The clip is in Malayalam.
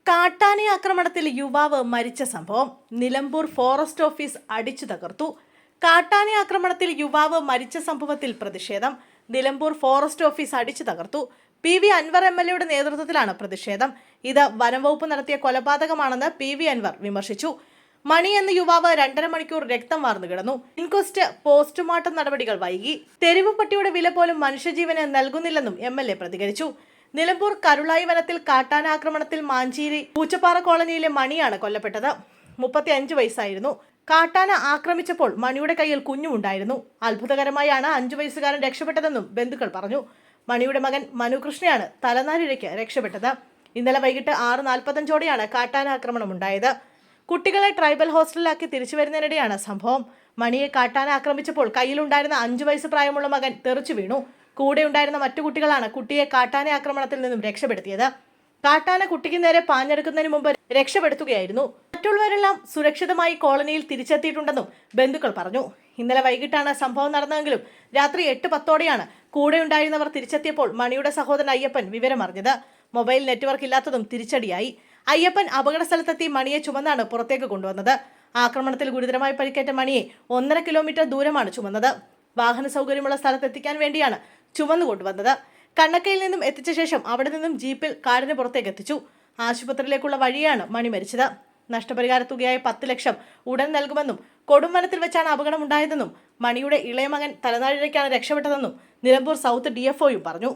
കാട്ടാന ആക്രമണത്തിൽ യുവാവ് മരിച്ച സംഭവം നിലമ്പൂർ ഫോറസ്റ്റ് ഓഫീസ് അടിച്ചു തകർത്തു. കാട്ടാന ആക്രമണത്തിൽ യുവാവ് മരിച്ച സംഭവത്തിൽ പ്രതിഷേധം. നിലമ്പൂർ ഫോറസ്റ്റ് ഓഫീസ് അടിച്ചു തകർത്തു. PV അൻവർ MLA നേതൃത്വത്തിലാണ് പ്രതിഷേധം. ഇത് വനംവകുപ്പ് നടത്തിയ കൊലപാതകമാണെന്ന് PV അൻവർ വിമർശിച്ചു. മണി എന്ന യുവാവ് 2.5 മണിക്കൂർ രക്തം വാർന്നു കിടന്നു. ഇൻക്വസ്റ്റ് പോസ്റ്റ്മോർട്ടം നടപടികൾ വൈകി. തെരുവ് പട്ടിയുടെ വില പോലും മനുഷ്യജീവന് നൽകുന്നില്ലെന്നും MLA പ്രതികരിച്ചു. നിലമ്പൂർ കരുളായി വനത്തിൽ കാട്ടാന ആക്രമണത്തിൽ മാഞ്ചേരി പൂച്ചപ്പാറ കോളനിയിലെ മണിയാണ് കൊല്ലപ്പെട്ടത്. 35 വയസ്സായിരുന്നു. കാട്ടാന ആക്രമിച്ചപ്പോൾ മണിയുടെ കയ്യിൽ കുഞ്ഞുമുണ്ടായിരുന്നു. അത്ഭുതകരമായാണ് 5 വയസ്സുകാരൻ രക്ഷപ്പെട്ടതെന്നും ബന്ധുക്കൾ പറഞ്ഞു. മണിയുടെ മകൻ മനുകൃഷ്ണയാണ് തലനാരിഴയ്ക്ക് രക്ഷപ്പെട്ടത്. ഇന്നലെ വൈകിട്ട് 6:45ഓടെയാണ് കാട്ടാന ആക്രമണം ഉണ്ടായത്. കുട്ടികളെ ട്രൈബൽ ഹോസ്റ്റലിലാക്കി തിരിച്ചു വരുന്നതിനിടെയാണ് സംഭവം. മണിയെ കാട്ടാന ആക്രമിച്ചപ്പോൾ കയ്യിലുണ്ടായിരുന്ന 5 വയസ്സ് പ്രായമുള്ള മകൻ തെറിച്ചു വീണു. കൂടെ ഉണ്ടായിരുന്ന മറ്റു കുട്ടികളാണ് കുട്ടിയെ കാട്ടാന ആക്രമണത്തിൽ നിന്നും രക്ഷപ്പെടുത്തിയത്. കാട്ടാന കുട്ടിക്ക് നേരെ പാഞ്ഞെടുക്കുന്നതിന് മുമ്പ് രക്ഷപ്പെടുത്തുകയായിരുന്നു. മറ്റുള്ളവരെല്ലാം സുരക്ഷിതമായി കോളനിയിൽ തിരിച്ചെത്തിയിട്ടുണ്ടെന്നും ബന്ധുക്കൾ പറഞ്ഞു. ഇന്നലെ വൈകിട്ടാണ് സംഭവം നടന്നതെങ്കിലും രാത്രി 8:10ഓടെയാണ് കൂടെ ഉണ്ടായിരുന്നവർ തിരിച്ചെത്തിയപ്പോൾ മണിയുടെ സഹോദരൻ അയ്യപ്പൻ വിവരമറിഞ്ഞത്. മൊബൈൽ നെറ്റ്വർക്ക് ഇല്ലാത്തതും തിരിച്ചടിയായി. അയ്യപ്പൻ അപകട സ്ഥലത്തെത്തി മണിയെ ചുമന്നാണ് പുറത്തേക്ക് കൊണ്ടുവന്നത്. ആക്രമണത്തിൽ ഗുരുതരമായി പരിക്കേറ്റ മണിയെ 1.5 കിലോമീറ്റർ ദൂരമാണ് ചുമന്നത്. വാഹന സൗകര്യമുള്ള സ്ഥലത്തെത്തിക്കാൻ വേണ്ടിയാണ് ചുമന്നു കൊണ്ടുവന്നത്. കണ്ണക്കയിൽ നിന്നും എത്തിച്ച ശേഷം അവിടെ നിന്നും ജീപ്പിൽ കാടിന് പുറത്തേക്ക് എത്തിച്ചു. ആശുപത്രിയിലേക്കുള്ള വഴിയാണ് മണി മരിച്ചത്. നഷ്ടപരിഹാര തുകയായ 10 ലക്ഷം ഉടൻ നൽകുമെന്നും കൊടുംവനത്തിൽ വെച്ചാണ് അപകടമുണ്ടായതെന്നും മണിയുടെ ഇളയ മകൻ തലനാരിഴയ്ക്കാണ് രക്ഷപ്പെട്ടതെന്നും നിലമ്പൂർ സൗത്ത് DFOയും പറഞ്ഞു.